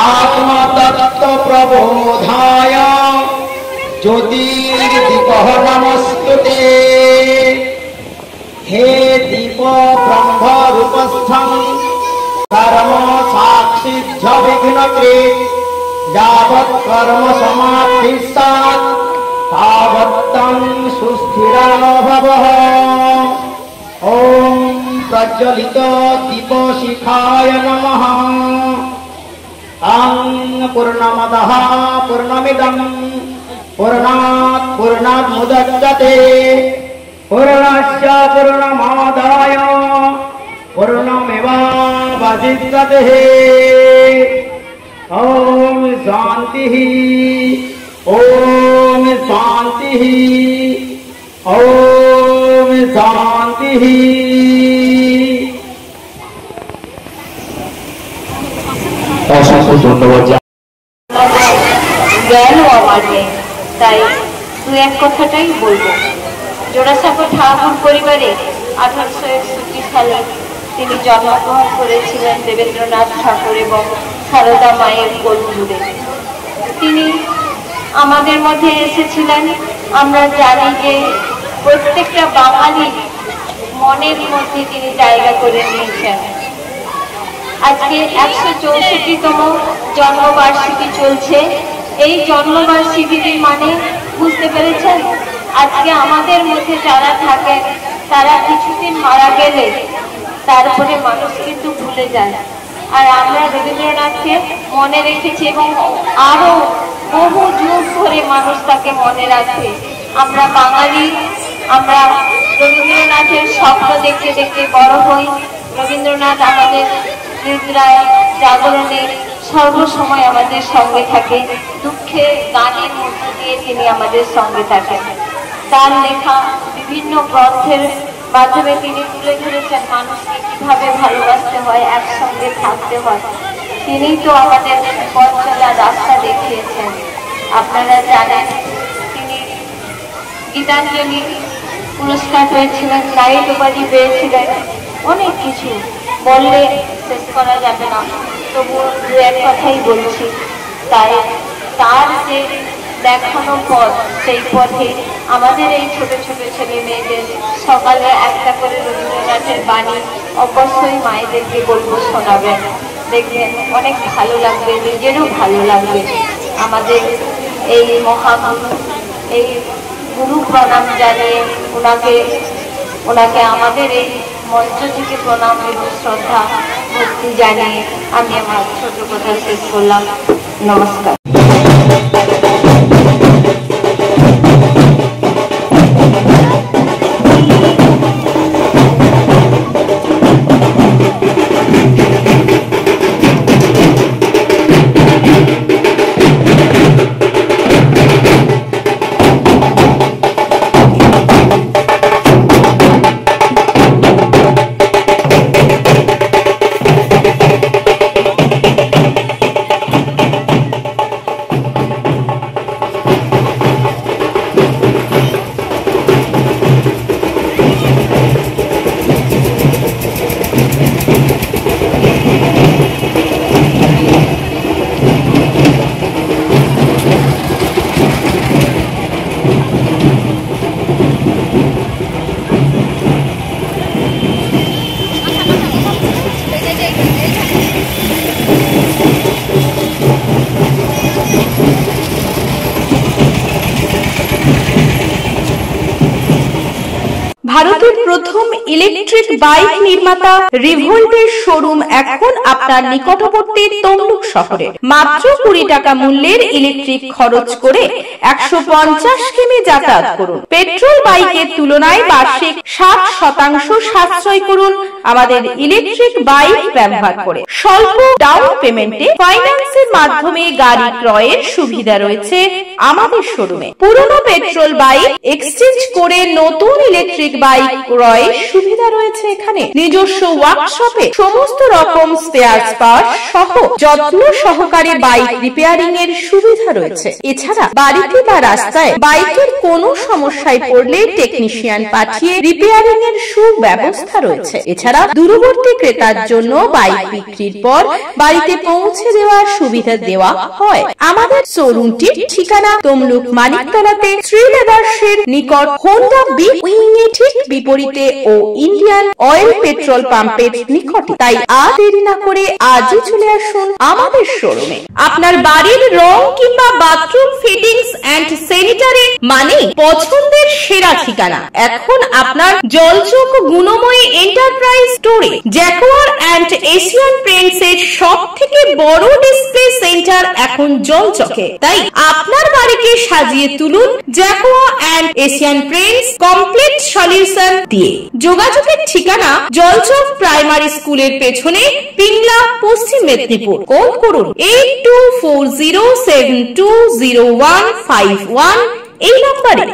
आत्मतत्व प्रबोधाय ज्योतिर्दीपः नमस्तुते। हे दीप ब्रह्म रूपस्थं कर्म साक्षिभ्य विघ्नकृ यावत् कर्म समाप्ति स्यात् तावत्तं सुस्थिरा भवः। ओम प्रज्वलित दीप शिखाय नमः। पूर्णमदः पूर्णमिदं पूर्णात् पूर्णात् मुदच्यते पूर्णस्य पूर्णमादाय पूर्णमेवावशिष्यते। ओम शान्तिः ओम शान्तिः ओम शान्तिः। অসংখ্য ধন্যবাদ। গেল আমার নেই, তাই দু এক কথাটাই বলবো। জোড়াসাঁকো ঠাকুর পরিবারে 1861 সালে তিনি জন্মগ্রহণ করেছিলেন দেবেন্দ্রনাথ ঠাকুর এবং সারদা মায়ের কোলজুড়ে। তিনি আমাদের মধ্যে এসেছিলেন। আমরা জানি যে প্রত্যেকটা বাঙালি মনের মধ্যে তিনি জায়গা করে নিয়েছেন। আজকে 164তম জন্মবার্ষিকী চলছে। এই জন্মবার্ষিকীর মানে বুঝতে পেরেছেন, আজকে আমাদের মধ্যে যারা থাকেন তারা কিছুদিন মারা গেলে তারপরে মানুষ কিন্তু ভুলে যায়। আর আমরা রবীন্দ্রনাথকে মনে রেখেছি এবং আরো বহু যুগ ধরে মানুষ তাকে মনে রাখে। আমরা বাঙালি, আমরা রবীন্দ্রনাথের স্বপ্ন দেখতে দেখতে বড় হই। রবীন্দ্রনাথ আমাদের নিদ্রায় জাগরণে সর্বসময় আমাদের সঙ্গে থাকে। দুঃখে গানের মধ্য দিয়ে তিনি আমাদের সঙ্গে থাকেন। তার লেখা বিভিন্ন গ্রন্থের মাধ্যমে তিনি তুলে ধরেছেন মানুষকে কিভাবে ভালোবাসতে হয়, একসঙ্গে থাকতে হয়। তিনিই তো আমাদের পথ চলার রাস্তা দেখিয়েছেন। আপনারা জানেন তিনি গীতাঞ্জলি পুরস্কার পেয়েছিলেন, লাইট উপাধি পেয়েছিলেন। অনেক কিছু বললে শেষ করা যাবে না, তবু দু এক কথাই বলছি। তাই তার যে দেখানো পথ, সেই পথে আমাদের এই ছোট ছোট ছেলে মেয়েদের সকালে একটা করে রবীন্দ্রনাথের বাণী অবশ্যই মায়েদেরকে বলবো শোনাবেন। দেখবেন অনেক ভালো লাগবে, নিজেরও ভালো লাগবে। আমাদের এই মহাগুরু, এই গুরু প্রণাম জানিয়ে ওনাকে আমাদের এই মঞ্চ থেকে প্রণাম এবং শ্রদ্ধা ভক্তি জানিয়ে আমি আমার ছোট কথা শেষ করলাম। নমস্কার। ভারতের প্রথম ইলেকট্রিক বাইক নির্মাতা রিভোল্টের শোরুম এখন আপনার নিকটবর্তী তমলুক শহরে। মাত্র 20 টাকা মূল্যের ইলেকট্রিক খরচ করে 150 কিমি যাতায়াত করুন। পেট্রোল বাইকের তুলনায় বার্ষিক 60% সাশ্রয় করুন আমাদের ইলেকট্রিক বাইক ব্যবহার করে। স্বল্প ডাউন পেমেন্টে ফাইন্যান্সের মাধ্যমে গাড়ি ক্রয়ের সুবিধা রয়েছে আমাদের শোরুমে। পুরনো পেট্রোল বাইক এক্সচেঞ্জ করে নতুন ইলেকট্রিক বাইক ক্রয়ের সুবিধা রয়েছে এখানে। নিজস্ব ওয়ার্কশপে সমস্ত রকম স্পেয়ার পার্টস সহ যত্ন সহকারে বাইক রিপেয়ারিং এর সুবিধা রয়েছে। এছাড়া বাড়িতে বা রাস্তায় বাইকের কোনো সমস্যায় পড়লে টেকনিশিয়ান পাঠিয়ে রিপেয়ারিং এর সুব্যবস্থা রয়েছে। এছাড়া এছাড়া দূরবর্তী ক্রেতার জন্য বাইক বিক্রির পর বাড়িতে পৌঁছে দেওয়ার সুবিধা দেওয়া হয়। আমাদের শোরুমটির ঠিকানা তমলুক মানিকতলাতে শ্রী লেদার্সের নিকট হোন্ডা বিগ উইং এর ঠিক বিপরীতে ও ইন্ডিয়ান অয়েল পেট্রোল পাম্পের নিকটে। তাই আর দেরি না করে আজই চলে আসুন আমাদের শোরুমে। আপনার বাড়ির রং কিংবা বাথরুম ফিটিংস এন্ড স্যানিটারি মানে পছন্দের সেরা ঠিকানা এখন আপনার জলচক গুণময়ী এন্টারপ্রাইজ স্টোরে। জ্যাকোয়ার এন্ড এশিয়ান পেইন্টস এর সবথেকে বড় ডিসপ্লে সেন্টার এখন জলচকে। তাই আপনার বাড়িকে সাজিয়ে তুলুন Jaquar and Asian Paints complete solution দিয়ে। যোগাযোগের ঠিকানা জলচক প্রাইমারি স্কুলের পেছনে, পিংলা, পশ্চিম মেদিনীপুর। কল করুন 8240720151 এই নম্বরে।